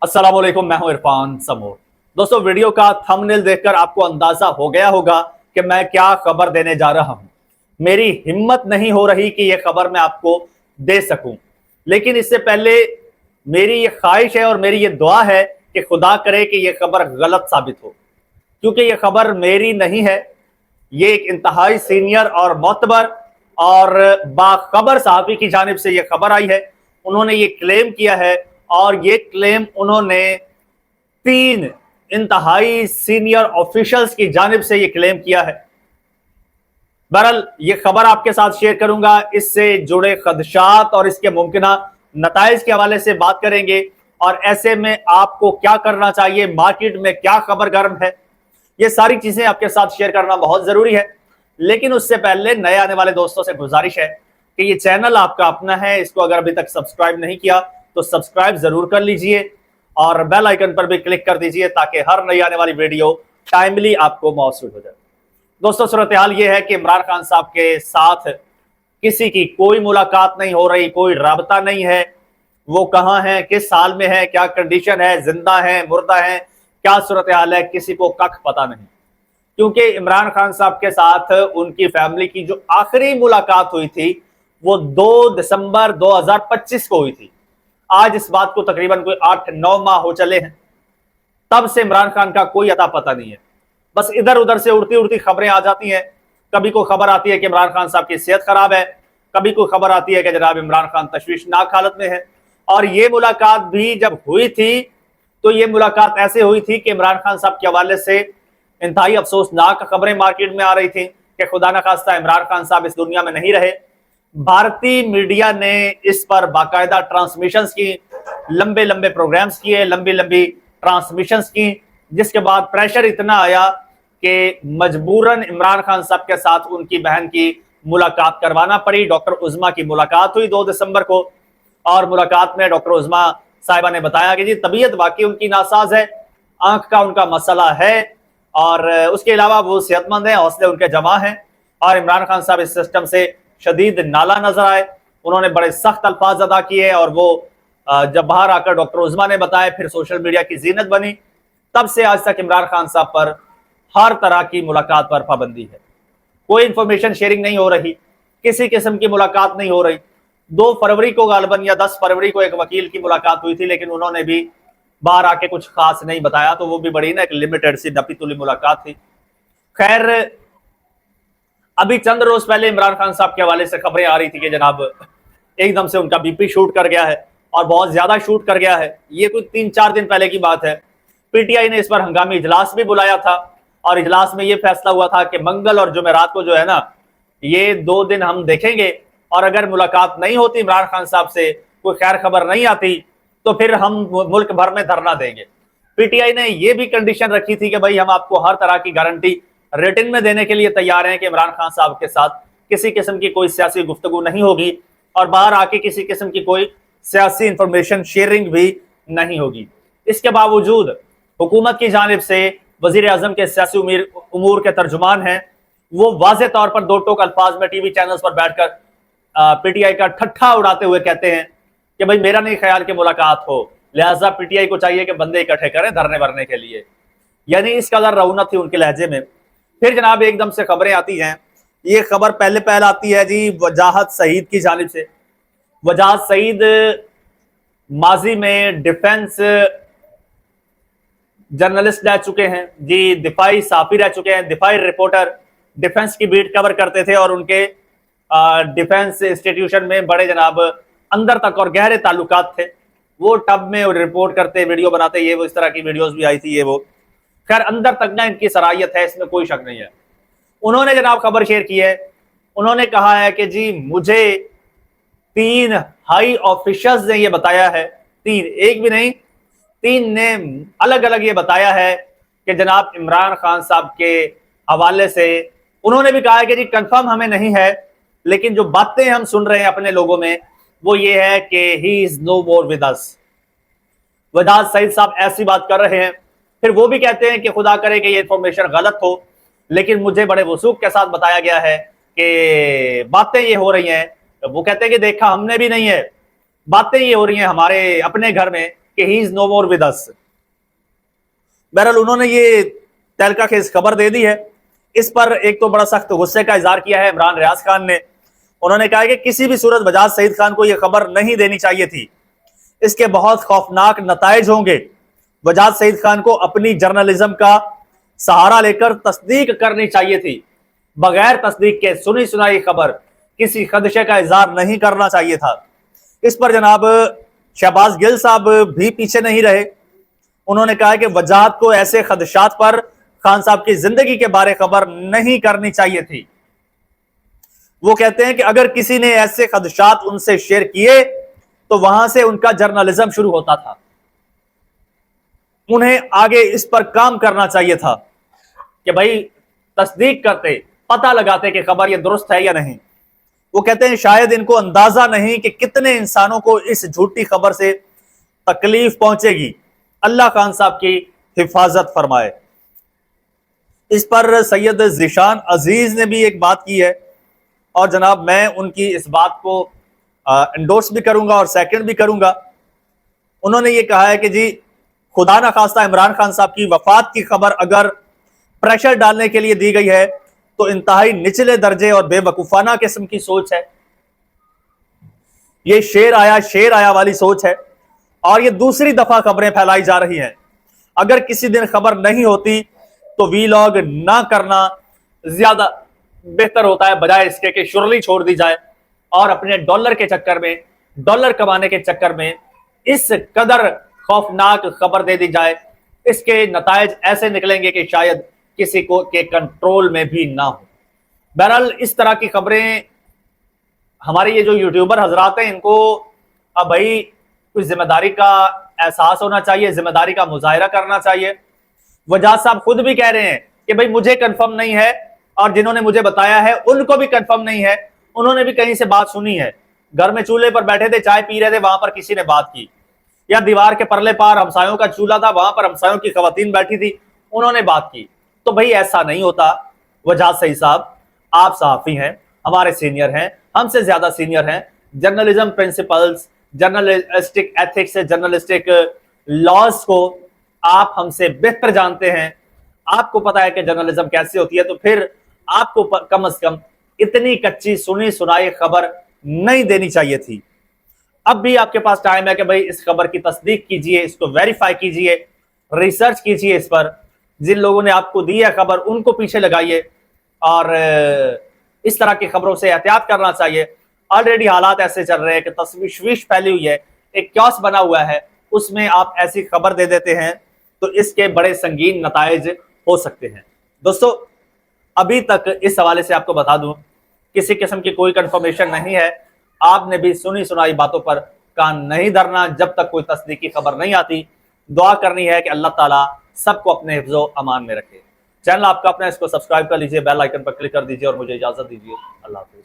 अस्सलाम वालेकुम, मैं हूं इरफान समूर। दोस्तों, वीडियो का थंबनेल देखकर आपको अंदाजा हो गया होगा कि मैं क्या खबर देने जा रहा हूं। मेरी हिम्मत नहीं हो रही कि यह खबर मैं आपको दे सकूं, लेकिन इससे पहले मेरी ये ख्वाहिश है और मेरी ये दुआ है कि खुदा करे कि यह खबर गलत साबित हो, क्योंकि यह खबर मेरी नहीं है। ये एक इंतहाई सीनियर और मोतबर और बाखबर साहबी की जानिब से यह खबर आई है। उन्होंने ये क्लेम किया है और ये क्लेम उन्होंने 3 इंतहाई सीनियर ऑफिशियल्स की जानिब से ये क्लेम किया है। बहरहाल ये खबर आपके साथ शेयर करूंगा, इससे जुड़े खदशात और इसके मुमकिना नताइज के हवाले से बात करेंगे और ऐसे में आपको क्या करना चाहिए, मार्केट में क्या खबर गर्म है, ये सारी चीजें आपके साथ शेयर करना बहुत जरूरी है। लेकिन उससे पहले नए आने वाले दोस्तों से गुजारिश है कि ये चैनल आपका अपना है, इसको अगर अभी तक सब्सक्राइब नहीं किया तो सब्सक्राइब जरूर कर लीजिए और बेल आइकन पर भी क्लिक कर दीजिए ताकि हर नई आने वाली वीडियो टाइमली आपको मौसूल हो जाए। दोस्तों, सूरत हाल ये है कि इमरान खान साहब के साथ किसी की कोई मुलाकात नहीं हो रही, कोई राबता नहीं है। वो कहाँ है, किस हाल में है, क्या कंडीशन है, जिंदा है, मुर्दा है, क्या सूरत हाल है, किसी को कख पता नहीं। क्योंकि इमरान खान साहब के साथ उनकी फैमिली की जो आखिरी मुलाकात हुई थी वो 2 दिसंबर 2025 को हुई थी। आज इस बात को तकरीबन कोई 8-9 माह हो चले हैं। तब से इमरान खान का कोई अता पता नहीं है। बस इधर उधर से उड़ती उड़ती खबरें आ जाती हैं। कभी को खबर आती है कि इमरान खान साहब की सेहत खराब है, कभी को खबर आती है कि जनाब इमरान खान तशवीशनाक हालत में है। और ये मुलाकात भी जब हुई थी तो ये मुलाकात ऐसे हुई थी कि इमरान खान साहब के हवाले से इंतहाई अफसोसनाक खबरें मार्केट में आ रही थी कि खुदा न खास्ता इमरान खान साहब इस दुनिया में नहीं रहे। भारतीय मीडिया ने इस पर बाकायदा ट्रांसमिशंस की, लंबे लंबे प्रोग्राम्स किए, लंबी लंबी ट्रांसमिशंस की, जिसके बाद प्रेशर इतना आया कि मजबूरन इमरान खान साहब के साथ उनकी बहन की मुलाकात करवाना पड़ी। डॉक्टर उज़मा की मुलाकात हुई 2 दिसंबर को और मुलाकात में डॉक्टर उज़मा साहिबा ने बताया कि जी तबीयत बाकी उनकी नासाज है, आंख का उनका मसला है और उसके अलावा वो सेहतमंद है, हौसले उनके जमा हैं। और इमरान खान साहब इस सिस्टम से शदीद नाला नजर आए, उन्होंने बड़े सख्त अल्फाज अदा किए और वो जब बाहर आकर डॉक्टर उज़मा ने बताया, फिर सोशल मीडिया की जीनत बनी। तब से आज तक इमरान खान साहब पर हर तरह की मुलाकात पर पाबंदी है। कोई इंफॉर्मेशन शेयरिंग नहीं हो रही, किसी किस्म की मुलाकात नहीं हो रही। 2 फरवरी को गालबन या 10 फरवरी को एक वकील की मुलाकात हुई थी, लेकिन उन्होंने भी बाहर आके कुछ खास नहीं बताया, तो वो भी बड़ी ना एक लिमिटेड सी नपी तुली मुलाकात थी। खैर, अभी चंद रोज पहले इमरान खान साहब के हवाले से खबरें आ रही थी कि जनाब एकदम से उनका बीपी शूट कर गया है और बहुत ज्यादा शूट कर गया है। ये कुछ 3-4 दिन पहले की बात है। पीटीआई ने इस पर हंगामी इजलास भी बुलाया था और इजलास में यह फैसला हुआ था कि मंगल और जुमेरात को जो है ना, ये 2 दिन हम देखेंगे और अगर मुलाकात नहीं होती इमरान खान साहब से, कोई खैर खबर नहीं आती, तो फिर हम मुल्क भर में धरना देंगे। पीटीआई ने यह भी कंडीशन रखी थी कि भाई हम आपको हर तरह की गारंटी रिटन में देने के लिए तैयार हैं कि इमरान खान साहब के साथ किसी किस्म की कोई सियासी गुफ्तगू नहीं होगी और बाहर आके किसी किस्म की कोई सियासी इंफॉर्मेशन शेयरिंग भी नहीं होगी। इसके बावजूद हुकूमत की जानिब से वजीर आजम के सियासी उमूर के तर्जुमान हैं, वो वाज़ेह तौर पर 2 टोक अल्फाज में टीवी चैनल्स पर बैठकर पीटीआई का ठट्ठा उड़ाते हुए कहते हैं कि भाई मेरा नहीं ख्याल कि मुलाकात हो, लिहाजा पीटीआई को चाहिए कि बंदे इकट्ठे करें धरने भरने के लिए। यानी इस कदर रौनक थी उनके लहजे में। फिर जनाब एकदम से खबरें आती हैं। ये खबर पहले आती है जी वजाहत सईद की जानिब से। वजाहत सईद माजी में डिफेंस जर्नलिस्ट रह चुके हैं जी, दिफाई साफी रह चुके हैं, दिफाई रिपोर्टर, डिफेंस की बीट कवर करते थे और उनके डिफेंस इंस्टीट्यूशन में बड़े जनाब अंदर तक और गहरे ताल्लुकात थे। वो टब में रिपोर्ट करते, वीडियो बनाते, ये वो इस तरह की वीडियोस भी आई थी ये वो। खैर, अंदर तक ना इनकी सराहियत है, इसमें कोई शक नहीं है। उन्होंने जनाब खबर शेयर की है। उन्होंने कहा है कि जी मुझे 3 हाई ऑफिशियल्स ने ये बताया है, 3, एक भी नहीं, 3 ने अलग अलग ये बताया है कि जनाब इमरान खान साहब के हवाले से उन्होंने भी कहा है कि जी कंफर्म हमें नहीं है, लेकिन जो बातें हम सुन रहे हैं अपने लोगों में वो ये है कि he is no more with us. Wajahat Saeed साहब ऐसी बात कर रहे हैं। फिर वो भी कहते हैं कि खुदा करे कि ये इंफॉर्मेशन गलत हो, लेकिन मुझे बड़े वसूख के साथ बताया गया है कि बातें ये हो रही हैं। वो कहते हैं कि देखा हमने भी नहीं है, बातें ये हो रही हैं हमारे अपने घर में कि he is no more with us. बहरहाल उन्होंने ये तहलका खेज खबर दे दी है। इस पर एक तो बड़ा सख्त गुस्से का इजहार किया है इमरान रियाज खान ने। उन्होंने कहा कि किसी भी सूरत बजाज सईद खान को यह खबर नहीं देनी चाहिए थी, इसके बहुत खौफनाक नताइज होंगे। बजाज सईद खान को अपनी जर्नलिज्म का सहारा लेकर तस्दीक करनी चाहिए थी, बगैर तस्दीक के सुनी सुनाई खबर किसी खदशे का इजहार नहीं करना चाहिए था। इस पर जनाब शहबाज गिल साहब भी पीछे नहीं रहे। उन्होंने कहा कि वजाहत को ऐसे खदशात पर खान साहब की जिंदगी के बारे खबर नहीं करनी चाहिए थी। वो कहते हैं कि अगर किसी ने ऐसे खदशात उनसे शेयर किए तो वहां से उनका जर्नलिज्म शुरू होता था। उन्हें आगे इस पर काम करना चाहिए था कि भाई तस्दीक करते, पता लगाते कि खबर यह दुरुस्त है या नहीं। वो कहते हैं शायद इनको अंदाजा नहीं कि कितने इंसानों को इस झूठी खबर से तकलीफ पहुंचेगी। अल्लाह खान साहब की हिफाजत फरमाए। इस पर सैयद ज़ीशान अजीज ने भी एक बात की है और जनाब मैं उनकी इस बात को एंडोर्स भी करूंगा और सेकंड भी करूंगा। उन्होंने ये कहा है कि जी खुदा ना खास्ता इमरान खान साहब की वफात की खबर अगर प्रेशर डालने के लिए दी गई है तो इंतहाई निचले दर्जे और बेवकूफाना किस्म की सोच है। ये शेर आया वाली सोच है और ये दूसरी दफा खबरें फैलाई जा रही हैं। अगर किसी दिन खबर नहीं होती तो वीलॉग ना करना ज्यादा बेहतर होता है, बजाय इसके कि शुरली छोड़ दी जाए और अपने डॉलर के चक्कर में, डॉलर कमाने के चक्कर में इस कदर खौफनाक खबर दे दी जाए। इसके नतायज ऐसे निकलेंगे कि शायद किसी को के कंट्रोल में भी ना हो। बहरहाल इस तरह की खबरें हमारे ये जो यूट्यूबर हजरात हैं इनको अब भाई कुछ जिम्मेदारी का एहसास होना चाहिए, जिम्मेदारी का मुजाहिरा करना चाहिए। वजाहत साहब खुद भी कह रहे हैं कि भाई मुझे कंफर्म नहीं है और जिन्होंने मुझे बताया है उनको भी कंफर्म नहीं है। उन्होंने भी कहीं से बात सुनी है, घर में चूल्हे पर बैठे थे, चाय पी रहे थे, वहां पर किसी ने बात की, या दीवार के परले पार हमसायों का चूल्हा था, वहां पर हमसायों की खवातीन बैठी थी, उन्होंने बात की। तो भाई ऐसा नहीं होता। वजाहत सईद साहब आप सहाफी हैं, हमारे सीनियर हैं, हमसे ज्यादा सीनियर हैं। Journalism principles, journalistic ethics, journalistic laws को आप हमसे बेहतर जानते हैं। आपको पता है कि जर्नलिज्म कैसी होती है, तो फिर आपको कम से कम इतनी कच्ची सुनी सुनाई खबर नहीं देनी चाहिए थी। अब भी आपके पास टाइम है कि भाई इस खबर की तस्दीक कीजिए, इसको वेरीफाई कीजिए, रिसर्च कीजिए इस पर। जिन लोगों ने आपको दी है खबर उनको पीछे लगाइए और इस तरह की खबरों से एहतियात करना चाहिए। ऑलरेडी हालात ऐसे चल रहे हैं कि तशवीश फैली हुई है, एक क्योस बना हुआ है, उसमें आप ऐसी खबर दे देते हैं तो इसके बड़े संगीन नताइज हो सकते हैं। दोस्तों अभी तक इस हवाले से आपको बता दूं किसी किस्म की कोई कंफर्मेशन नहीं है। आपने भी सुनी सुनाई बातों पर कान नहीं धरना जब तक कोई तस्दीकी खबर नहीं आती। दुआ करनी है कि अल्लाह ताला सबको अपने हिफ्ज़ो अमान में रखे। चैनल आपका अपना, इसको सब्सक्राइब कर लीजिए, बेल आइकन पर क्लिक कर दीजिए और मुझे इजाजत दीजिए। अल्लाह हाफिज़।